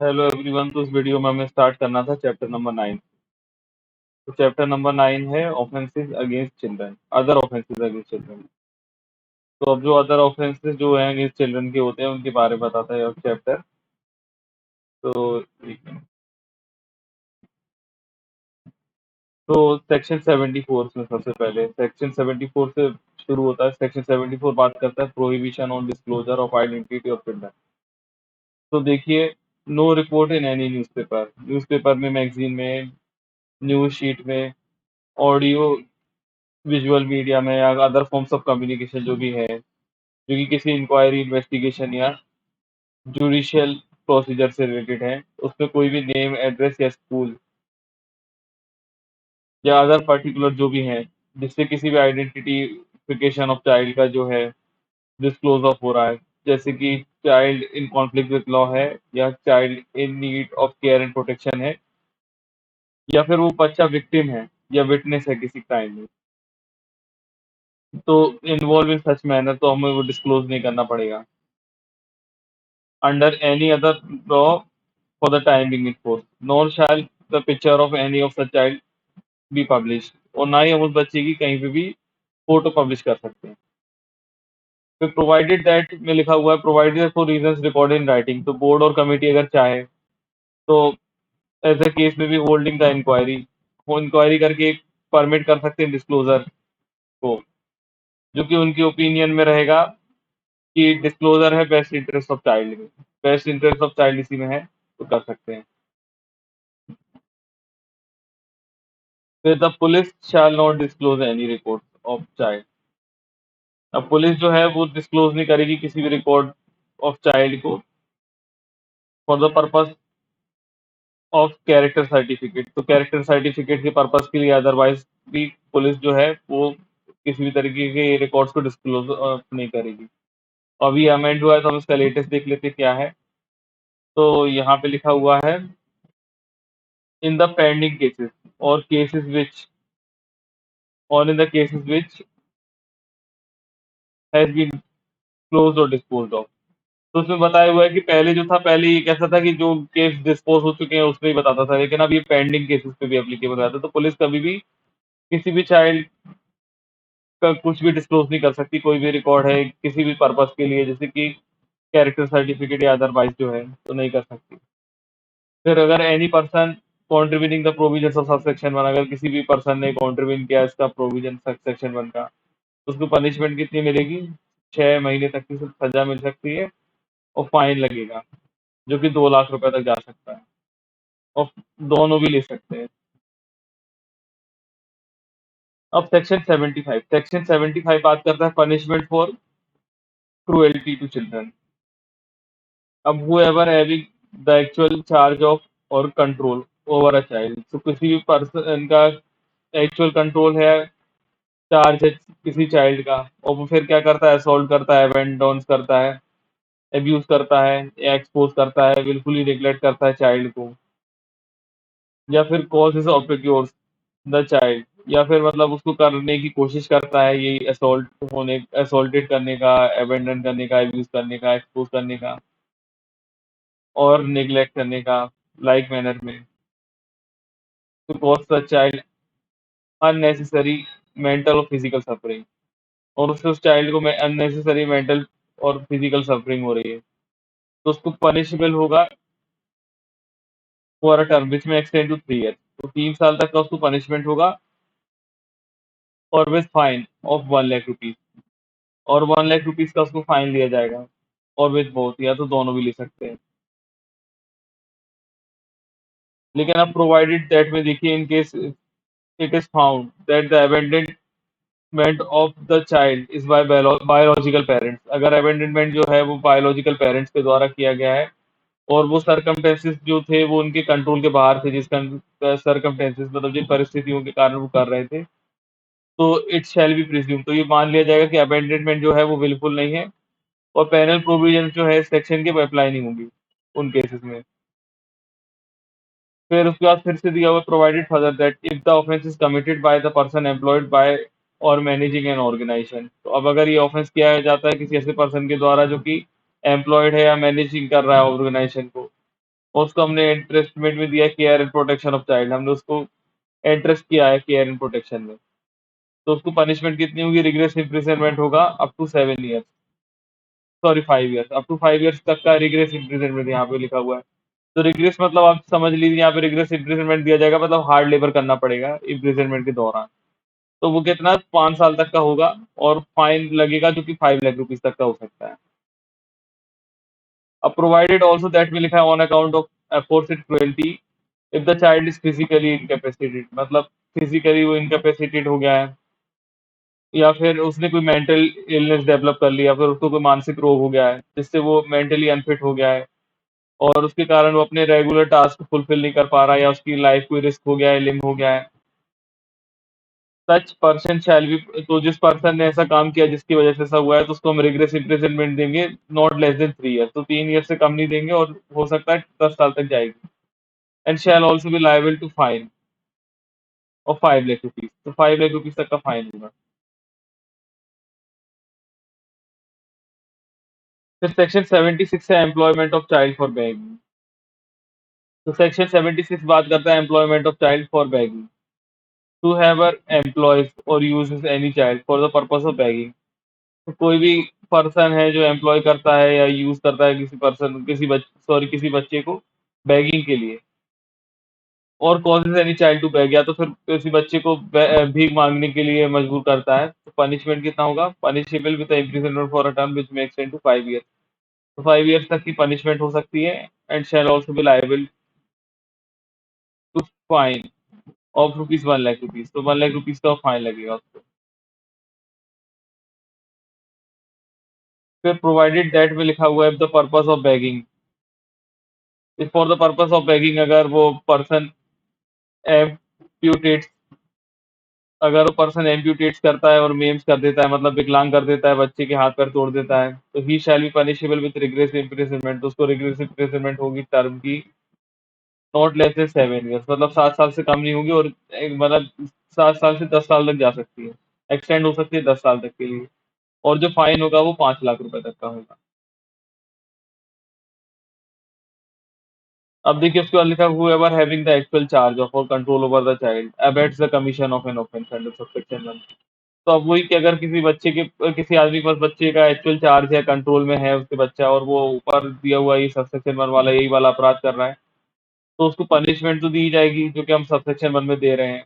Hello everyone. तो इस video में हमें स्टार्ट करना था चैप्टर नंबर 9। तो चैप्टर नंबर 9 है offences against children, other offences against children. तो अब जो अदर ऑफेंसेस जो हैं अगेंस्ट चिल्ड्रन के होते हैं उनके बारे में बताता है अब चैप्टर। तो ठीक है। तो सेक्शन 74 में सबसे पहले सेक्शन 74 से शुरू होता है। सेक्शन 74 बात करता है prohibition on disclosure of identity of children. तो देखिए, no report in any newspaper, newspaper में, मैगजीन में, न्यूज़ शीट में, ऑडियो विजुअल मीडिया में या अदर फॉर्म्स ऑफ कम्युनिकेशन जो भी है, जो कि किसी इंक्वायरी, इन्वेस्टिगेशन या जुडिशियल प्रोसीजर से रिलेटेड है, उसमें कोई भी नेम, एड्रेस या स्कूल या अदर पर्टिकुलर जो भी है जिससे किसी भी आइडेंटिफिकेशन ऑफ चाइल्ड का जो है डिस्क्लोज ऑफ हो रहा है, जैसे कि child in conflict with law है, या child in need of care and protection है, या फिर वो बच्चा विक्टिम है या विटनेस है किसी क्राइम में, तो इन्वॉल्व इन सच मैनर, तो हमें वो डिस्क्लोज नहीं करना पड़ेगा under any other law for the time being in force, nor shall the picture of any of such child be published। और ना ही हम उस बच्चे की कहीं पे भी फोटो पब्लिश कर सकते हैं। फिर प्रोवाइडेड दैट में लिखा हुआ है provided for reasons recorded in writing, तो बोर्ड और कमेटी अगर चाहे तो ऐसे केस में भी होल्डिंग द इंक्वायरी, वो इंक्वायरी करके परमिट कर सकते हैं डिस्क्लोजर को, जो कि उनके ओपिनियन में रहेगा कि डिस्क्लोजर है बेस्ट इंटरेस्ट ऑफ चाइल्ड में, बेस्ट इंटरेस्ट ऑफ चाइल्ड इसी में है, तो कर सकते हैं। फिर the police shall not disclose any record of child. अब पुलिस जो है वो डिस्क्लोज नहीं करेगी किसी भी रिकॉर्ड ऑफ चाइल्ड को for the purpose of character certificate, तो कैरेक्टर सर्टिफिकेट के पर्पस के लिए अदरवाइज भी पुलिस जो है वो किसी भी तरीके के रिकॉर्ड्स को डिस्क्लोज नहीं करेगी। अभी अमेंड हुआ है तो हम इसका लेटेस्ट देख लेते हैं क्या है। तो यहाँ पे लिखा हुआ है इन द पेंडिंग केसेस और केसेस विच और in the cases which has been closed और डिस्पोज्ड ऑफ। तो उसमें बताया हुआ है कि पहले जो था, पहले ये कैसा था कि जो केस डिस्पोज हो चुके हैं उसमें ही बताता था, लेकिन अब ये पेंडिंग केसेस पे भी एप्लीकेबल रहता है। तो पुलिस कभी भी किसी भी चाइल्ड का कुछ भी डिस्क्लोज नहीं कर सकती, कोई भी रिकॉर्ड है किसी भी पर्पस के लिए, जैसे कि कैरेक्टर सर्टिफिकेट या अदरवाइज जो है, तो नहीं कर सकती। फिर अगर any person contributing the provision of subsection 1, अगर किसी भी पर्सन ने कॉन्ट्रीब्यूट किया इसका प्रोविजन सेक्शन 1 का, तो उसको पनिशमेंट कितनी मिलेगी? 6 महीने तक की सजा मिल सकती है और फाइन लगेगा, जो कि 2 लाख रुपए तक जा सकता है, और दोनों भी ले सकते हैं। अब सेक्शन 75 बात करता है punishment for cruelty to children. अब whoever having the actual charge of और कंट्रोल ओवर अ चाइल्ड, तो किसी भी पर्सन का एक्चुअल कंट्रोल है, चार्ज है किसी चाइल्ड का, और वो फिर क्या करता है? असॉल्ट करता है, अबैंडन करता है, एब्यूज करता है या एक्सपोज करता है, बिल्कुल ही निगलेक्ट करता है चाइल्ड को, या फिर कॉजेज ऑब्लिक्योर्स द चाइल्ड, या फिर मतलब उसको करने की कोशिश करता है, ये असॉल्टेड करने का, अबैंडन करने का, एब्यूज करने का, एक्सपोज करने का और निगलेक्ट करने का लाइक मैनर में, तो cause the child unnecessary mental और फिजिकल सफरिंग, और उससे उस चाइल्ड को अननेसेसरी मेंटल और फिजिकल सफरिंग हो रही है, तो उसको पनिशेबल होगा फॉर अ टर्म विच में एक्सटेंड टू 3 ईयर, तो 3 साल तक का उसको पनिशमेंट होगा, और with fine of 1 lakh rupees, और 1 लाख रुपीज का उसको फाइन लिया जाएगा, और विद बोथ, या तो दोनों भी ले सकते हैं। लेकिन अब प्रोवाइडेड दैट में देखिए, in case it is found that the abandonment of the child is by biological parents, अगर अबेंडनमेंट जो है वो बायोलॉजिकल पेरेंट्स के द्वारा किया गया है, और वो सरकमटेंसेस जो थे वो उनके कंट्रोल के बाहर थे, जिस सरकमटेंसेस मतलब जिन परिस्थितियों के कारण वो कर रहे थे, तो इट शैल बी प्रिज्यूम, तो ये मान लिया जाएगा कि अबेंडनमेंट जो है वो बिल्कुल नहीं है, और पैनल प्रोविजन जो है सेक्शन के अप्लाई नहीं होंगी उन केसेस में। फिर उसके बाद फिर से दिया हुआ provided further that if the offence is committed by the person employed by और मैनेजिंग एन ऑर्गेनाइजेशन, तो अब अगर ये ऑफेंस किया जाता है किसी ऐसे पर्सन के द्वारा जो कि एम्प्लॉयड है या मैनेजिंग कर रहा है ऑर्गेनाइजेशन को, और उसको हमने इंटरेस्टमेंट में दिया care and protection of child, हमने उसको इंटरेस्ट किया है केयर एंड प्रोटेक्शन में, तो उसको पनिशमेंट कितनी होगी? रिग्रेस इम्प्रिजनमेंट होगा up to 7 years, sorry 5 years, up to 5 years तक का रिग्रेस इम्प्रिजनमेंट यहाँ पे लिखा हुआ है। तो रिग्रेस मतलब आप समझ लीजिए यहाँ पे रिग्रेस इम्प्रिजनमेंट दिया जाएगा, मतलब हार्ड लेबर करना पड़ेगा इम्प्रिजनमेंट के दौरान। तो वो कितना 5 साल तक का होगा, और फाइन लगेगा जो कि 5 लाख रुपीज तक का हो सकता है। अब प्रोवाइडेड ऑल्सो दैट में लिखा है on account of aforesaid cruelty if the child is physically incapacitated, मतलब फिजिकली वो इनकैपेसिटेड हो गया है, या फिर उसने कोई मेंटल इलनेस डेवलप कर लिया, फिर उसको कोई मानसिक रोग हो गया है जिससे वो मेंटली अनफिट हो गया है, और उसके कारण वो अपने रेगुलर टास्क फुलफिल नहीं कर पा रहा है, या उसकी लाइफ कोई रिस्क हो गया है, लिम हो गया है। सच पर्सन शैल बी, तो जिस पर्सन ने ऐसा काम किया जिसकी वजह से ऐसा हुआ है, तो उसको हम रिग्रेस इम्प्रिजनमेंट देंगे नॉट लेस देन 3 ईयर, तो 3 ईयर से कम नहीं देंगे, और हो सकता है 10 साल तक जाएगी। And shall also be liable to fine और 5 लाख रुपीज, तो 5 लाख रुपीज तक का फाइन होगा। फिर सेक्शन 76 है employment of child for begging. तो सेक्शन 76 बात करता है employment of child for begging. Whoever employs और uses any child for the purpose of begging. तो कोई भी पर्सन है जो एम्प्लॉय करता है या यूज करता है किसी बच्चे को बेगिंग के लिए, और causes any child to beg, या तो फिर किसी बच्चे को भीख मांगने के लिए मजबूर करता है, तो पनिशमेंट कितना होगा? Punishable with imprisonment for a term which may extend to 5 year, तो 5 ईयर्स तक की पनिशमेंट हो सकती है। And shall also be liable to fine of ₹1 lakh, तो 1 लाख रुपीज का फाइन लगेगा उसको। फिर प्रोवाइडेड दैट में लिखा हुआ है the purpose of begging, for the purpose of begging अगर वो पर्सन एम्प्यूटेट्स, अगर वो पर्सन एम्प्यूटेट्स करता है और मेम्स कर देता है, मतलब विकलांग कर देता है, बच्चे के हाथ पैर तोड़ देता है, तो he shall be punishable with rigorous imprisonment, तो उसको रिग्रेस इम्प्रिजनमेंट होगी टर्म की नॉट लेस देन 7 ईयर्स, मतलब 7 साल से कम नहीं होगी, और मतलब 7 साल से 10 साल तक जा सकती है, एक्सटेंड हो सकती है 10 साल तक के लिए, और जो फाइन होगा वो 5 लाख रुपए तक का होगा। अब देखिए उसके बाद लिखा whoever having the actual charge of or control over the child abets the commission of an offence under subsection 1। तो अब वही कि अगर किसी आदमी के पास बच्चे का एक्चुअल चार्ज है, कंट्रोल में है उसके बच्चा, और वो ऊपर दिया हुआ ये सबसेक्शन 1 वाला यही वाला अपराध कर रहा है, तो उसको पनिशमेंट तो दी जाएगी जो कि हम सबसेक्शन 1 में दे रहे हैं,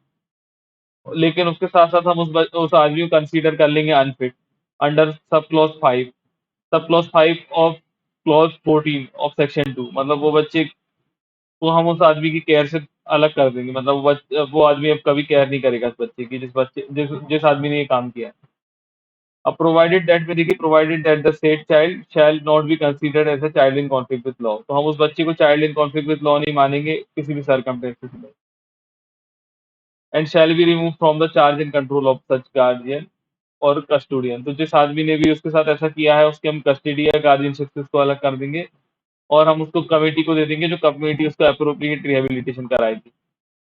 लेकिन उसके साथ साथ हम उस आदमी को कंसीडर कर लेंगे unfit under sub clause 5 of clause 14 of section 2, मतलब वो बच्चे को हम उस आदमी की केयर से अलग कर देंगे, मतलब वो आदमी अब कभी केयर नहीं करेगा उस बच्चे की, जिस आदमी ने ये काम किया है। अब प्रोवाइडेड दैट में देखिए provided that the said child shall not be considered as a child in conflict with law, तो हम उस बच्चे को child in conflict with law नहीं मानेंगे किसी भी सर्कमस्टेंसेस में। And shall be remove from the charge and control of such guardian और कस्टोडियन, तो जिस आदमी ने भी उसके साथ ऐसा किया है उसके हम कस्टडी या गार्जियनशिप से उसको अलग कर देंगे, और हम उसको कमेटी को दे देंगे, जो कमेटी उसको अप्रोप्रिएट रिहेबिलिटेशन कराएगी,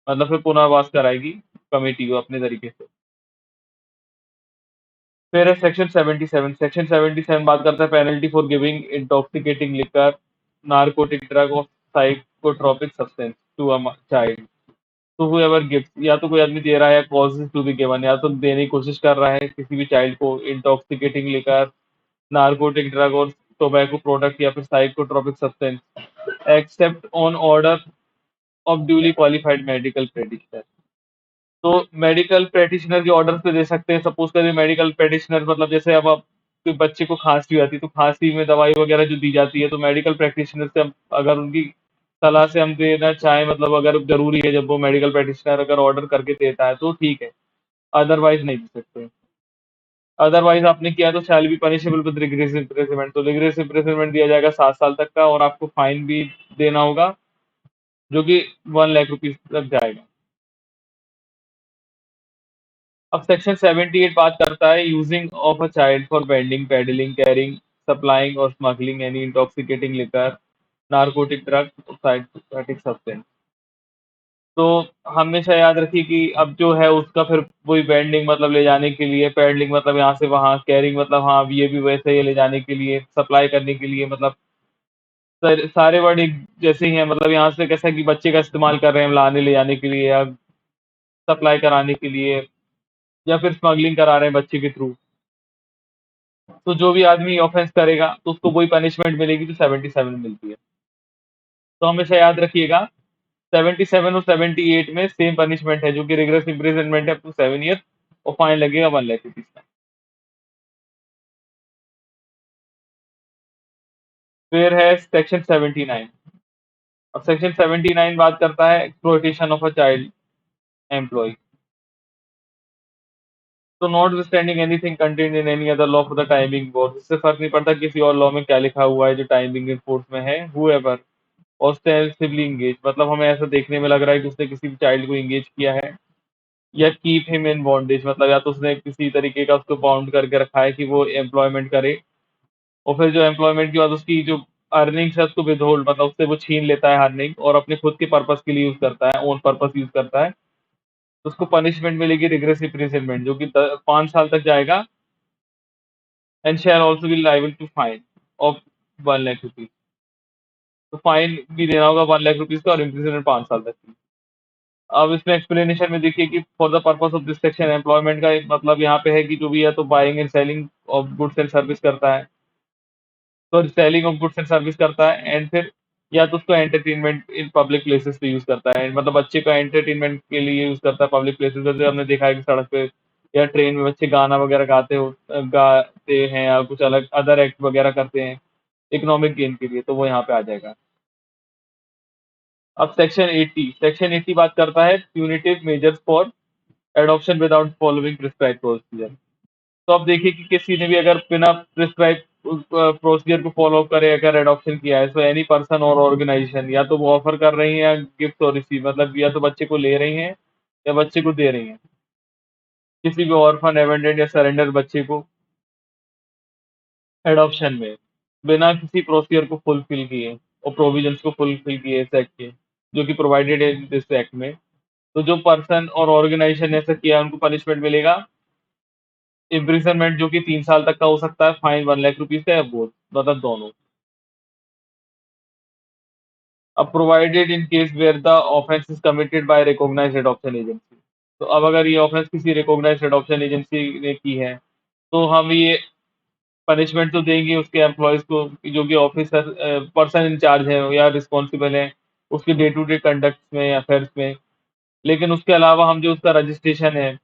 मतलब फिर पुनर्वास कराएगी कमेटी को अपने तरीके से। फिर है सेक्शन 77 बात करता है penalty for giving intoxicating liquor, narcotic drug और psychotropic substance to a child. तो whoever gives, या तो कोई आदमी दे रहा है, कॉजेज टू बी गिवन, या तो देने की कोशिश कर रहा है किसी भी चाइल्ड को इंटॉक्सिकेटिंग लिकर, नार्कोटिक ड्रग और टोबैको प्रोडक्ट, या फिर psychotropic substance, except on order of duly qualified medical practitioner. तो मेडिकल प्रैक्टिशनर के ऑर्डर पे दे सकते हैं, सपोज करिए मेडिकल प्रैक्टिशनर, मतलब जैसे अब आप कोई बच्चे को खांसी आती है, तो खांसी में दवाई वगैरह जो दी जाती है, तो मेडिकल प्रैक्टिशनर से हम अगर उनकी सलाह से हम देना चाहें, मतलब अगर जरूरी है, जब वो मेडिकल प्रैक्टिशनर अगर ऑर्डर करके देता है तो ठीक है, अदरवाइज नहीं दे सकते। अदरवाइज आपने किया तो shall be punishable with rigorous imprisonment, तो रिग्रेस इम्प्रिजनमेंट दिया जाएगा 7 साल तक का, और आपको फाइन भी देना होगा जो कि 1 लाख रुपीज तक जाएगा। अब सेक्शन 78 बात करता है using of a child for vending, peddling, carrying, supplying और smuggling any intoxicating liquor, narcotic drug, psychotic substance. तो हमेशा याद रखिए कि अब जो है उसका फिर वही वेंडिंग मतलब ले जाने के लिए, पेडलिंग मतलब यहाँ से वहाँ, कैरिंग मतलब हाँ ये भी वैसे ही ले जाने के लिए, सप्लाई करने के लिए मतलब सारे वर्ड एक जैसे ही हैं, मतलब यहाँ से कैसा है कि बच्चे का इस्तेमाल कर रहे हैं लाने ले जाने के लिए या सप्लाई कराने के लिए या फिर स्मगलिंग करा रहे हैं बच्चे के थ्रू। तो जो भी आदमी ऑफेंस करेगा तो उसको वही पनिशमेंट मिलेगी जो 77 मिलती है। तो हमेशा याद रखिएगा 77 और 78 में सेम पनिशमेंट है, जो कि रिगरस इम्प्रिजनमेंट है अप टू 7 ईयर और फाइन लगेगा 1 लाख रुपीज का। फिर है सेक्शन 79। अब सेक्शन 79 बात करता है exploitation of a child employ. तो not standing anything contained in any other law for the timing board, इससे फर्क नहीं पड़ता किसी और लॉ में क्या लिखा हुआ है जो टाइमिंग इन फोर्स में है। हुएवर ऑस्टेंसिवली इंगेज, मतलब हमें ऐसा देखने में लग रहा है कि उसने किसी भी चाइल्ड को इंगेज किया है, या कीप हिम इन बॉन्डेज, मतलब या तो उसने किसी तरीके का उसको बाउंड करके रखा है कि वो एम्प्लॉयमेंट करे, और फिर जो एम्प्लॉयमेंट के बाद उसकी जो अर्निंग्स है उसको विदहोल्ड, मतलब उससे वो छीन लेता है अर्निंग और अपने खुद के पर्पस के लिए यूज करता है, ओन पर्पस यूज करता है, तो उसको पनिशमेंट मिलेगी रिग्रेसिव इम्प्रिजनमेंट, जो कि 5 साल तक जाएगा। And shall also be liable to fine of 1 lakh rupees. तो फाइन भी देना होगा 1 लाख रुपीज का और इम्प्रिजनमेंट 5 साल तक की। अब इसमें एक्सप्लेनेशन में देखिए कि for the purpose of this section employment का एक मतलब यहाँ पे है कि जो भी है तो buying and selling of goods and service करता है, तो selling of goods and service करता है, एंड फिर या तो उसको एंटरटेनमेंट इन पब्लिक प्लेसेस पे यूज करता है, मतलब बच्चे का एंटरटेनमेंट के लिए यूज करता है पब्लिक प्लेसेस, जैसे हमने देखा है कि सड़क पे या ट्रेन में बच्चे गाना वगैरह गाते हैं या कुछ अलग अदर एक्ट वगैरह करते हैं इकोनॉमिक गेन के लिए, तो वो यहाँ पे आ जाएगा। अब सेक्शन 80 बात करता है punitive measures for adoption without following prescribe procedure. तो अब देखिए कि किसी ने भी अगर बिना प्रिस्क्राइब प्रोसीजर को फॉलो करे अगर एडॉप्शन किया है, तो एनी पर्सन और ऑर्गेनाइजेशन या तो वो ऑफर कर रही है या गिफ्ट और रिसीव, मतलब या तो बच्चे को ले रही हैं या बच्चे को दे रही हैं, किसी भी ऑर्फन एबेंडेंट या सरेंडर बच्चे को एडॉप्शन में बिना किसी प्रोसीजर को फुलफिल किए और प्रोविजंस को फुलफिल किए इस एक्ट के, जो कि प्रोवाइडेड है दिस एक्ट में, तो जो पर्सन और ऑर्गेनाइजेशन ने ऐसा किया उनको पनिशमेंट मिलेगा इम्प्रिजनमेंट, जो कि 3 साल तक का हो सकता है, फाइन 1 लाख रुपीज का या बोथ, मतलब दोनों। अब provided in case where the offence is committed by recognised adoption agency. तो अब अगर ये ऑफेंस किसी रिकॉग्नाइज्ड एडॉप्शन एजेंसी ने की है, तो हम ये पनिशमेंट तो देंगे उसके एम्प्लॉयज को, जो कि ऑफिसर पर्सन इंचार्ज है या रिस्पॉन्सिबल है उसके डे टू डे कंडक्ट में या अफेयर्स में। लेकिन उसके अलावा हम जो उसका रजिस्ट्रेशन है,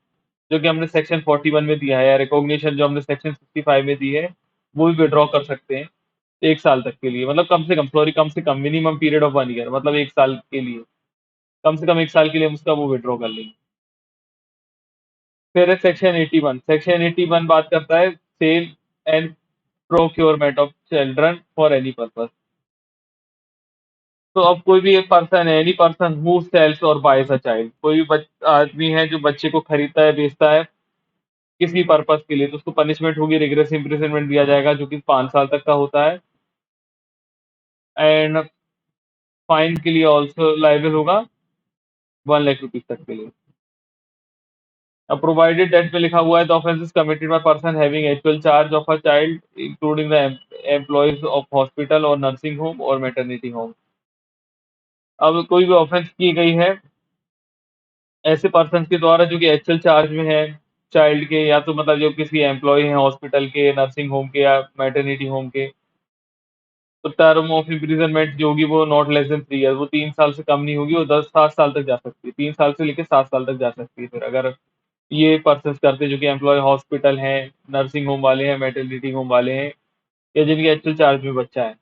जो कि हमने सेक्शन 41 में दिया है, या रिकॉग्निशन जो हमने सेक्शन 65 में दी है, वो भी विड्रॉ कर सकते हैं 1 साल तक के लिए, मतलब कम से कम मिनिमम पीरियड ऑफ 1 ईयर, मतलब 1 साल के लिए, कम से कम 1 साल के लिए हम उसका वो विड्रॉ कर लेंगे। फिर है सेक्शन 81 बात करता है sale and procurement of children for any purpose. तो अब कोई भी एक पर्सन है, एनी पर्सन हु सेल्स और बाइज अ चाइल्ड, कोई भी आदमी है जो बच्चे को खरीदता है बेचता है किसी पर्पस के लिए, तो उसको पनिशमेंट होगी रिग्रेसिव इम्प्रिजनमेंट दिया जाएगा, जो कि 5 साल तक का होता है, एंड फाइन के लिए ऑल्सो लाइबल होगा 1 लाख रुपीज तक के लिए। अब प्रोवाइडेड दैट में लिखा हुआ है the offence is committed by person having actual charge of a child including the employees of hospital और नर्सिंग होम और मैटरनिटी होम। अब कोई भी ऑफेंस की गई है ऐसे पर्सन के द्वारा जो कि एक्चुअल चार्ज में है चाइल्ड के, या तो मतलब जो किसी एम्प्लॉय हैं हॉस्पिटल के, नर्सिंग होम के या मैटरनिटी होम के, तो टर्म ऑफ इम्प्रिजनमेंट जो होगी वो नॉट लेस देन 3 ईयर, वो 3 साल से कम नहीं होगी, वो 7 साल तक जा सकती है, 3 साल से लेकर 7 साल तक जा सकती है। फिर अगर ये पर्सन करते हैं जो कि एम्प्लॉय हॉस्पिटल हैं, नर्सिंग होम वाले हैं, मैटरनिटी होम वाले हैं, या जिनके एक्चुअल चार्ज में बच्चा है।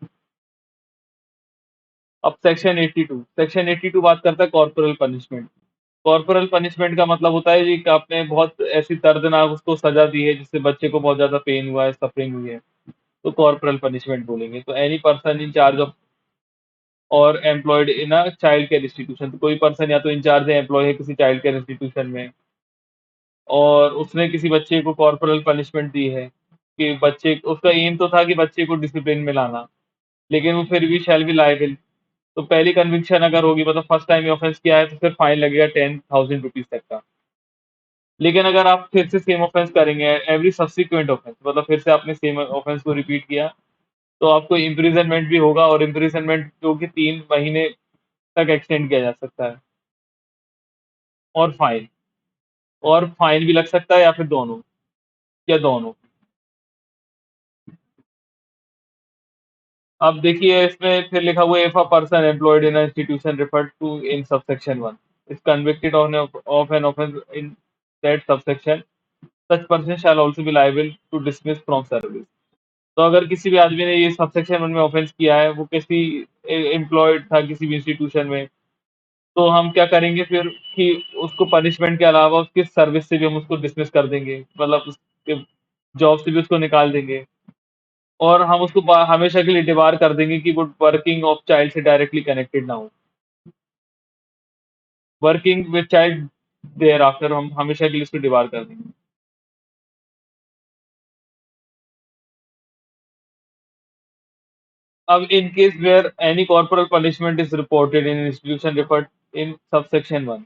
अब सेक्शन 82 बात करता है कॉर्पोरल पनिशमेंट। कॉर्पोरल पनिशमेंट का मतलब होता है जी कि आपने बहुत ऐसी दर्दनाक उसको सजा दी है जिससे बच्चे को बहुत ज्यादा पेन हुआ है, सफरिंग हुई है, तो कॉर्पोरल पनिशमेंट बोलेंगे। तो any person in charge of और employed in a child care institution, तो कोई पर्सन या तो इंचार्ज है, एम्प्लॉय है किसी चाइल्ड केयर इंस्टीट्यूशन में, और उसने किसी बच्चे को कॉर्पोरल पनिशमेंट दी है कि बच्चे, उसका एम तो था कि बच्चे को डिसिप्लिन में लाना, लेकिन वो फिर भी शैल बी लायबल। तो पहली कन्विक्शन अगर होगी, मतलब फर्स्ट टाइम ऑफेंस किया है, तो फिर फाइन लगेगा 10,000 रुपीज तक का। लेकिन अगर आप फिर से सेम ऑफेंस करेंगे एवरी सब्सिक्वेंट ऑफेंस, मतलब फिर से आपने सेम ऑफेंस को रिपीट किया, तो आपको इम्प्रिजनमेंट भी होगा और इम्प्रिजनमेंट जो कि 3 महीने तक एक्सटेंड किया जा सकता है और फाइन भी लग सकता है या फिर दोनों या दोनों। अब देखिए इसमें फिर लिखा हुआ है, if a person employed in institution referred to in subsection 1 is convicted on of an offence in that subsection, such person shall also be liable to dismiss from service. तो अगर किसी भी आदमी ने ये सबसेक्शन 1 में ऑफेंस किया है, वो किसी एम्प्लॉयड था किसी भी इंस्टीट्यूशन में, तो हम क्या करेंगे फिर कि उसको पनिशमेंट के अलावा उसकी सर्विस से भी हम उसको डिसमिस कर देंगे, मतलब उसके जॉब से भी उसको निकाल देंगे और हम उसको हमेशा के लिए डिबार कर देंगे कि वो वर्किंग ऑफ चाइल्ड से डायरेक्टली कनेक्टेड ना हो। Working with child thereafter हम हमेशा के लिए उसको डिबार कर देंगे। अब in case where any corporal punishment is reported in institution referred in subsection 1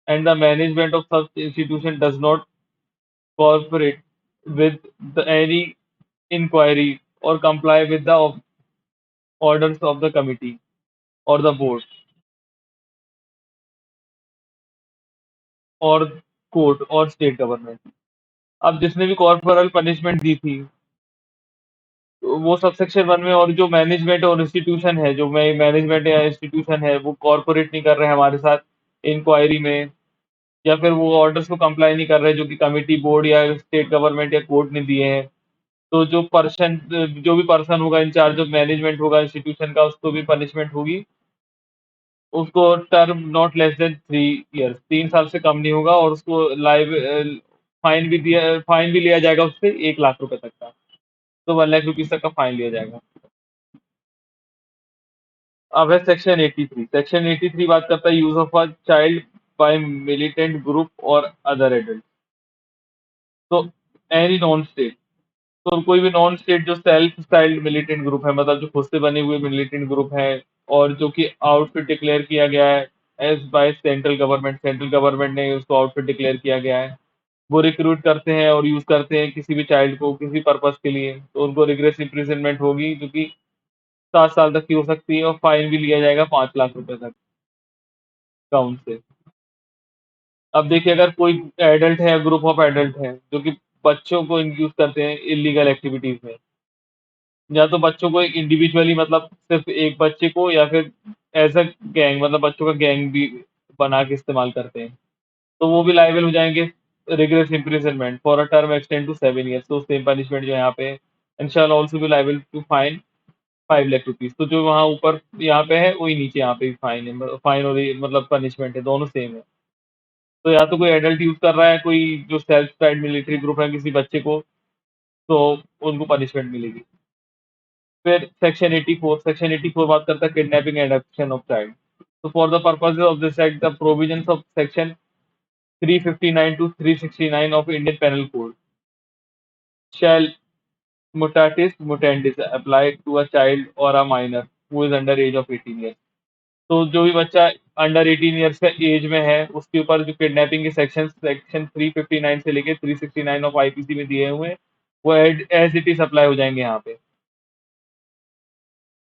and the management of such institution does not cooperate with any inquiry or comply with the orders of the committee or the board और court और state government. अब जिसने भी corporal punishment दी थी, तो वो subsection 1 में, और जो मैनेजमेंट और इंस्टीट्यूशन है, जो मैनेजमेंट या इंस्टीट्यूशन है, वो कॉर्पोरेट नहीं कर रहे हैं हमारे साथ इंक्वायरी में, या फिर वो ऑर्डर्स को कंप्लाई नहीं कर रहे जो कि कमिटी, बोर्ड या स्टेट गवर्नमेंट या कोर्ट ने दिए हैं, तो जो भी पर्सन होगा इंचार्ज ऑफ मैनेजमेंट होगा इंस्टीट्यूशन का, उसको भी पनिशमेंट होगी। उसको term not less than 3 years, 3 साल से कम नहीं होगा, और उसको लाइव फाइन भी लिया जाएगा उससे 1 लाख रुपए तक का, तो 1 लाख रुपीज तक का फाइन लिया जाएगा। अब है सेक्शन 83। सेक्शन 83 बात करता है use of a child by militant group और अदर एडल्ट। तो एनी नॉन स्टेट, तो कोई भी नॉन स्टेट जो सेल्फ स्टाइल्ड मिलिटेंट ग्रुप है, मतलब जो खुद से बने हुए मिलिटेंट ग्रुप है और जो कि आउटफिट डिक्लेयर किया गया है एज बाय सेंट्रल गवर्नमेंट ने उसको आउटफिट डिक्लेयर किया गया है, वो रिक्रूट करते हैं और यूज करते हैं किसी भी चाइल्ड को किसी पर्पस के लिए, तो उनको रिग्रेस इम्प्रिजनमेंट होगी जो कि 7 साल तक की हो सकती है और फाइन भी लिया जाएगा 5 लाख रुपए तक का उनसे। अब देखिए अगर कोई एडल्ट है, ग्रुप ऑफ एडल्ट है जो कि बच्चों को इंड्यूस करते हैं इलीगल एक्टिविटीज में, या तो बच्चों को इंडिविजुअली, मतलब सिर्फ एक बच्चे को, या फिर एज अ गैंग, मतलब बच्चों का गैंग भी बना के इस्तेमाल करते हैं, तो वो भी लायबल हो जाएंगे rigorous imprisonment for a term extend to 7 years. तो सेम पनिशमेंट जो यहाँ पे है, and shall also be liable to fine 5 lakh rupees. तो जो वहाँ ऊपर यहाँ पे है वही नीचे यहाँ पे भी फाइन है, फाइन और ये मतलब पनिशमेंट है, दोनों सेम है। तो या तो कोई एडल्ट यूज कर रहा है, कोई जो सेल्फ स्टाइल्ड मिलिट्री ग्रुप है किसी बच्चे को, तो उनको पनिशमेंट मिलेगी। फिर सेक्शन 84 बात करता है kidnapping and abduction of child. तो for the purposes of this act the provisions of section 359 to 369 of Indian Penal Code shall mutatis mutandis apply to a child or a minor who is under age of 18 years। तो जो भी बच्चा under 18 years का as में है उसके ऊपर जो किडनैपिंग के सेक्शन 359 से लेके 369 ऑफ आईपीसी में दिए हुए हैं, वो एज इट इज अप्लाई हो जाएंगे यहाँ पे।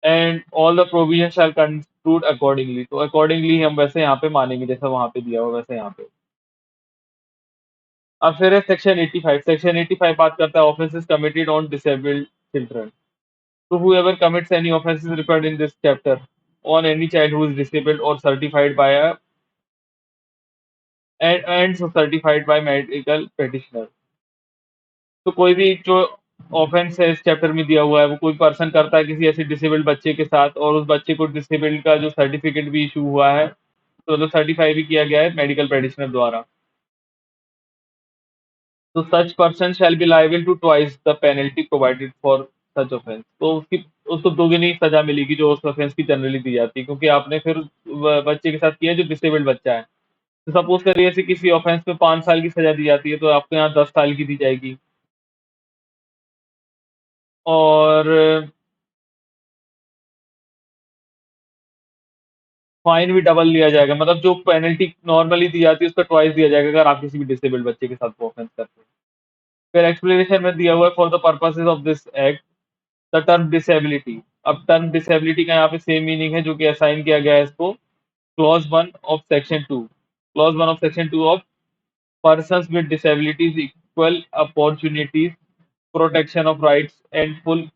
And all the provision shall conclude accordingly, तो अकॉर्डिंगली हम वैसे यहाँ पे मानेंगे जैसा वहाँ पे दिया हुआ वैसे यहाँ पे। अब फिर है सेक्शन 85। सेक्शन 85 बात करता है offences committed on disabled children. तो whoever commits any offenses referred in this chapter on any child who is disabled or certified by a and so certified by medical practitioner। तो कोई भी जो offence है इस चैप्टर में दिया हुआ है, वो कोई पर्सन करता है किसी ऐसे डिसेबल्ड बच्चे के साथ, और उस बच्चे को डिसेबल्ड का जो सर्टिफिकेट भी इशू हुआ है, तो मतलब सर्टिफाई भी किया गया है मेडिकल प्रैक्टिशनर द्वारा, तो such person shall be liable to twice the penalty provided for such offence. तो उसको दोगुनी सजा मिलेगी जो उस ऑफेंस की जनरली दी जाती है, क्योंकि आपने फिर बच्चे के साथ किया जो डिसेबल्ड बच्चा है। तो सपोज करिए ऐसे किसी ऑफेंस में 5 साल की सजा दी जाती है, तो आपको यहाँ 10 साल की दी जाएगी। और फाइन भी डबल लिया जाएगा, मतलब जो पेनल्टी नॉर्मली दी जाती है उसका ट्वाइस दिया जाएगा अगर आप किसी भी डिसेबल्ड बच्चे के साथ वो ऑफेंस करते हैं। फिर एक्सप्लेनेशन में दिया हुआ है for the purposes of this act the term disability. अब टर्म डिसेबिलिटी का यहाँ पे सेम मीनिंग है जो कि असाइन किया गया है इसको clause 1 of section 2। Clause 1 of section 2 of persons with disabilities equal opportunities protection of rights and full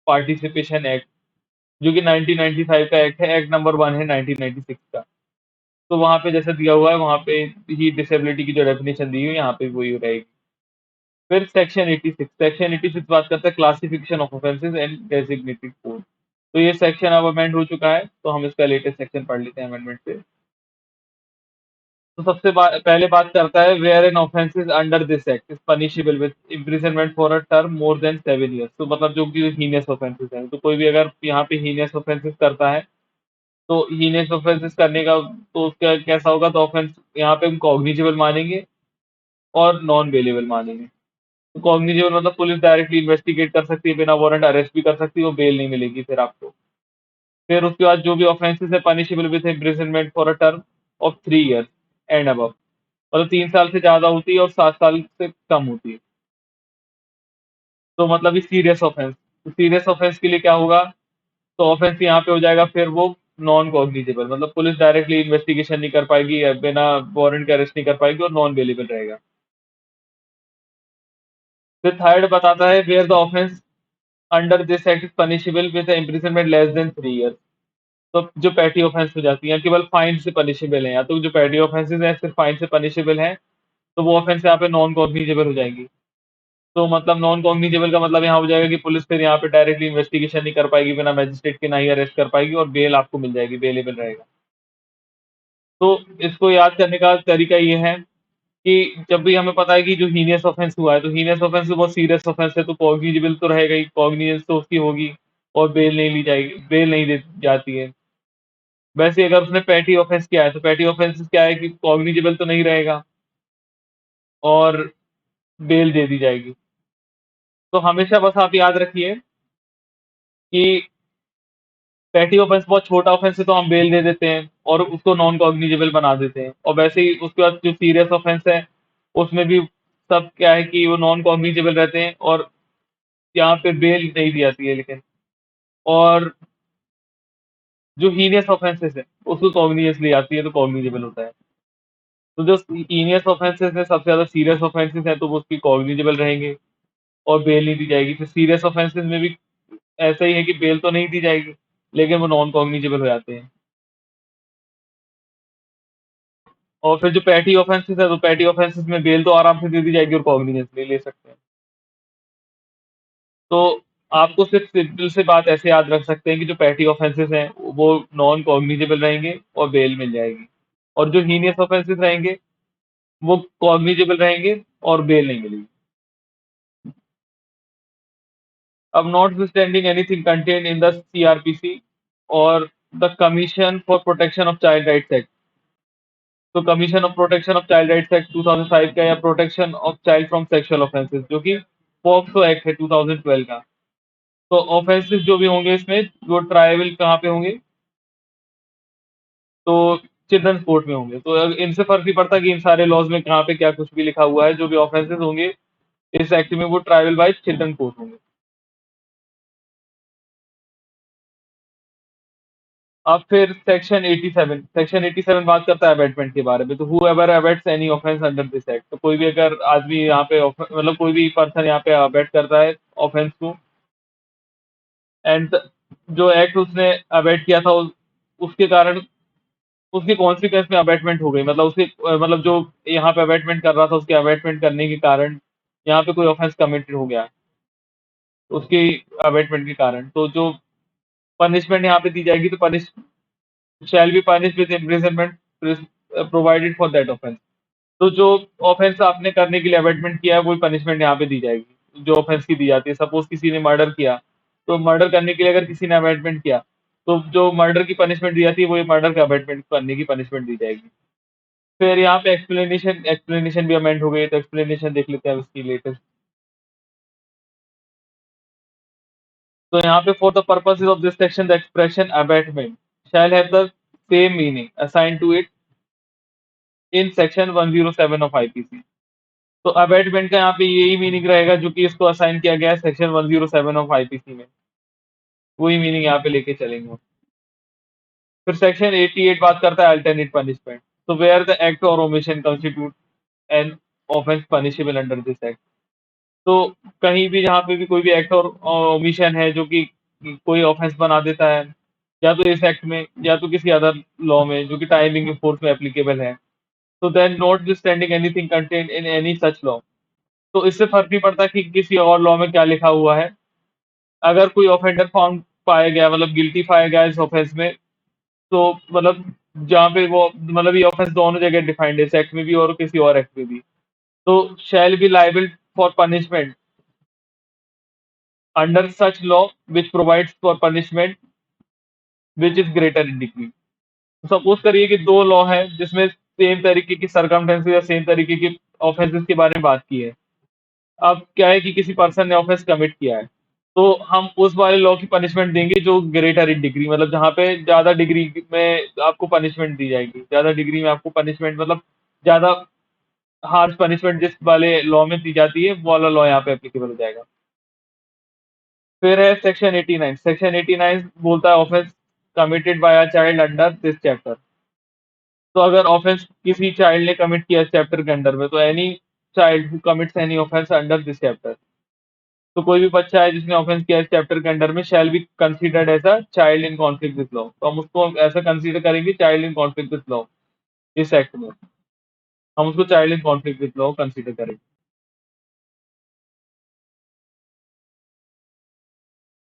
participation act, जो कि 1995 का एक्ट है, एक्ट नंबर 1 है 1996 का। तो वहाँ पे जैसे दिया हुआ है वहाँ पे ही डिसेबिलिटी की जो डेफिनेशन दी हुई है यहाँ पे वही रहेगी। फिर सेक्शन 86 बात करता है classification of offences and designated code. तो ये सेक्शन अब अमेंड हो चुका है, तो हम इसका लेटेस्ट सेक्शन पढ़ लेते हैं अमेंडमेंट से। तो पहले बात करता है where an offence is under this act is punishable with imprisonment for a term more than 7 years. तो मतलब जो कि हीनियस ऑफेंसेस हैं, तो कोई भी अगर यहाँ पे हीनियस ऑफेंसेस करता है तो हीनियस ऑफेंसेस करने का तो उसका कैसा होगा, तो ऑफेंस यहाँ पे हम कॉग्निजेबल मानेंगे और नॉन बेलेबल मानेंगे। तो कॉग्निजेबल मतलब पुलिस डायरेक्टली इन्वेस्टिगेट कर सकती है, बिना वारंट अरेस्ट भी कर सकती है, वो बेल नहीं मिलेगी फिर आपको। फिर उसके बाद जो भी ऑफेंसेस है punishable with imprisonment for a term of 3 years and above, मतलब 3 साल से ज्यादा होती है और 7 साल से कम होती है। तो मतलब ये सीरियस ऑफेंस, तो सीरियस ऑफेंस के लिए क्या होगा, तो ऑफेंस यहाँ पे हो जाएगा फिर वो नॉन कॉग्निजेबल, मतलब पुलिस डायरेक्टली इन्वेस्टिगेशन नहीं कर पाएगी या बिना वारंट के अरेस्ट नहीं कर पाएगी और नॉन बेलेबल रहेगा। फिर थर्ड बताता है where the offence under this act is punishable with imprisonment less than 3 years. तो जो पेटी ऑफेंस हो जाती है केवल फाइन से पनिशेबल है, या तो जो पेटी ऑफेंसेस हैं सिर्फ फाइन से पनिशेबल है, तो वो ऑफेंस यहाँ पे नॉन कॉग्निजेबल हो जाएंगी। तो मतलब नॉन कॉग्निजेबल का मतलब यहाँ हो जाएगा कि पुलिस फिर यहाँ पे डायरेक्टली इन्वेस्टिगेशन नहीं कर पाएगी, बिना मैजिस्ट्रेट के ना ही अरेस्ट कर पाएगी और बेल आपको मिल जाएगी, बेलेबल रहेगा। तो इसको याद करने का तरीका ये है कि जब भी हमें पता है कि जो हीनियस ऑफेंस हुआ है, तो हीनियस ऑफेंस तो बहुत सीरियस ऑफेंस है, तो कॉग्निजेबल तो रहेगा ही, कॉग्निजेंस तो उसकी होगी और बेल नहीं ली जाएगी, बेल नहीं दी जाती है। वैसे अगर उसने पैटी ऑफेंस किया है तो पैटी ऑफेंस क्या है कि कॉग्निजेबल तो नहीं रहेगा और बेल दे दी जाएगी। तो हमेशा बस आप याद रखिए कि पैटी ऑफेंस बहुत छोटा ऑफेंस है तो हम बेल दे देते हैं और उसको नॉन कॉग्निजेबल बना देते हैं, और वैसे ही उसके बाद जो सीरियस ऑफेंस है उसमें भी सब क्या है कि वो नॉन कॉग्निजेबल रहते हैं और यहाँ पे बेल नहीं दी जाती है लेकिन। और जो हीनियस ऑफेंसेस है उसको कॉग्निजेंस ली जाती है तो कॉग्निजेबल होता है। तो जो हीनियस ऑफेंसेस है सबसे ज्यादा सीरियस ऑफेंसेस है तो वो उसकी कॉग्निजेबल रहेंगे और बेल नहीं दी जाएगी। फिर सीरियस ऑफेंसेस में भी ऐसा ही है कि बेल तो नहीं दी जाएगी लेकिन वो नॉन कॉग्निजेबल हो जाते हैं। और फिर जो पैटी ऑफेंसेस है तो पैटी ऑफेंसेस में बेल तो आराम से दे दी जाएगी और कॉग्निजेंस भी ले सकते हैं। तो आपको सिर्फ सिंपल से बात ऐसे याद रख सकते हैं कि जो पैटी ऑफेंसेस हैं वो नॉन कॉग्निजेबल रहेंगे और बेल मिल जाएगी, और जो हीनियस ऑफेंसेस रहेंगे वो कॉग्निजेबल रहेंगे और बेल नहीं मिलेगी। अब notwithstanding anything contained in the CrPC और the commission for protection of child rights act, तो commission of protection of child rights act 2005 का या protection of child from sexual offences जो कि पॉक्सो एक्ट है 2012 का। तो ऑफेंसेस जो भी होंगे इसमें वो ट्रायबल कहाँ पे होंगे, तो चिल्ड्रंस कोर्ट में होंगे। तो इनसे फर्क नहीं पड़ता कि इन सारे लॉज में कहाँ पे क्या कुछ भी लिखा हुआ है, जो भी ऑफेंसेस होंगे इस एक्ट में वो ट्राइबल बाय चिल्ड्रन कोर्ट होंगे। अब फिर सेक्शन 87 बात करता है अबेटमेंट के बारे में। तो who ever abets any offence under this act, तो कोई भी अगर आदमी यहाँ पे मतलब कोई भी पर्सन यहाँ पे अबेट करता है ऑफेंस को, एंड जो एक्ट उसने अबेट किया था उसके कारण उसकी कॉन्सिक्वेंस में अबेटमेंट हो गई, मतलब उसके मतलब जो यहाँ पे अबेटमेंट कर रहा था उसके अबेटमेंट करने के कारण यहाँ पे कोई ऑफेंस कमिटेड हो गया उसकी अबेटमेंट के कारण, तो जो पनिशमेंट यहाँ पे दी जाएगी तो punish shall be punish with imprisonment provided for that offence. तो जो ऑफेंस आपने करने के लिए अबेटमेंट किया है वही पनिशमेंट यहाँ पे दी जाएगी जो ऑफेंस की दी जाती है। सपोज किसी ने मर्डर किया, तो मर्डर करने के लिए अगर किसी ने अबेटमेंट किया तो जो मर्डर की पनिशमेंट दी जाती है वही मर्डर का अबेटमेंट करने की पनिशमेंट दी जाएगी। फिर यहाँ पे एक्सप्लेनेशन भी अमेंड हो गई, तो एक्सप्लेनेशन देख लेते हैं उसकी लेटेस्ट। तो यहाँ पे for the purposes of this section the expression abetment shall have the same meaning assign to it in section 107 of IPC. तो अबेटमेंट का यहाँ पे यही मीनिंग रहेगा जो कि इसको असाइन किया गया है सेक्शन 107 ऑफ आईपीसी में। वही मीनिंग यहाँ पे लेके चलेंगे। फिर सेक्शन 88 बात करता है अल्टरनेट पनिशमेंट। तो वेयर द एक्ट और omission constitute an offence punishable under this act. तो कहीं भी जहाँ पे भी कोई भी एक्ट और ओमिशन है जो कि कोई ऑफेंस बना देता है, या तो इस एक्ट में या तो किसी अदर लॉ में जो कि टाइमिंग फोर्स में एप्लीकेबल है, तो then not standing anything content in any such law. तो इससे फर्क नहीं पड़ता कि किसी और लॉ में क्या लिखा हुआ है। अगर कोई ऑफेंडर फाउंड पाया गया, मतलब गिल्टी पाया गया इस ऑफेंस में, तो मतलब जहाँ पे वो मतलब ये ऑफेंस दोनों जगह डिफाइंड है, इस एक्ट में भी और किसी और एक्ट में भी, तो shall be liable for punishment under such law which provides for punishment which is greater in degree. Suppose करिए कि दो लॉ है जिसमें सेम तरीके की सरकमस्टेंसेस या सेम तरीके की ऑफेंसेस के बारे में बात की है। अब क्या है कि किसी पर्सन ने ऑफेंस कमिट किया है, तो हम उस वाले लॉ की पनिशमेंट देंगे जो ग्रेटर इन डिग्री, मतलब जहाँ पे ज्यादा डिग्री में आपको पनिशमेंट दी जाएगी, ज्यादा डिग्री में आपको पनिशमेंट मतलब ज्यादा हार्श पनिशमेंट जिस वाले लॉ में दी जाती है वो वाला लॉ यहाँ पे एप्लीकेबल हो जाएगा। फिर है सेक्शन 89। सेक्शन 89 बोलता है offence committed by a child under this chapter. तो अगर ऑफेंस किसी चाइल्ड ने कमिट किया इस चैप्टर के अंडर में, तो any child who commits any offence under this chapter, तो कोई भी बच्चा है जिसने ऑफेंस किया इस चैप्टर के अंडर में shall be considered as a child in conflict with law. तो हम उसको ऐसा कंसीडर करेंगे child in conflict with law. इस एक्ट में हम उसको child in conflict with law consider करेंगे।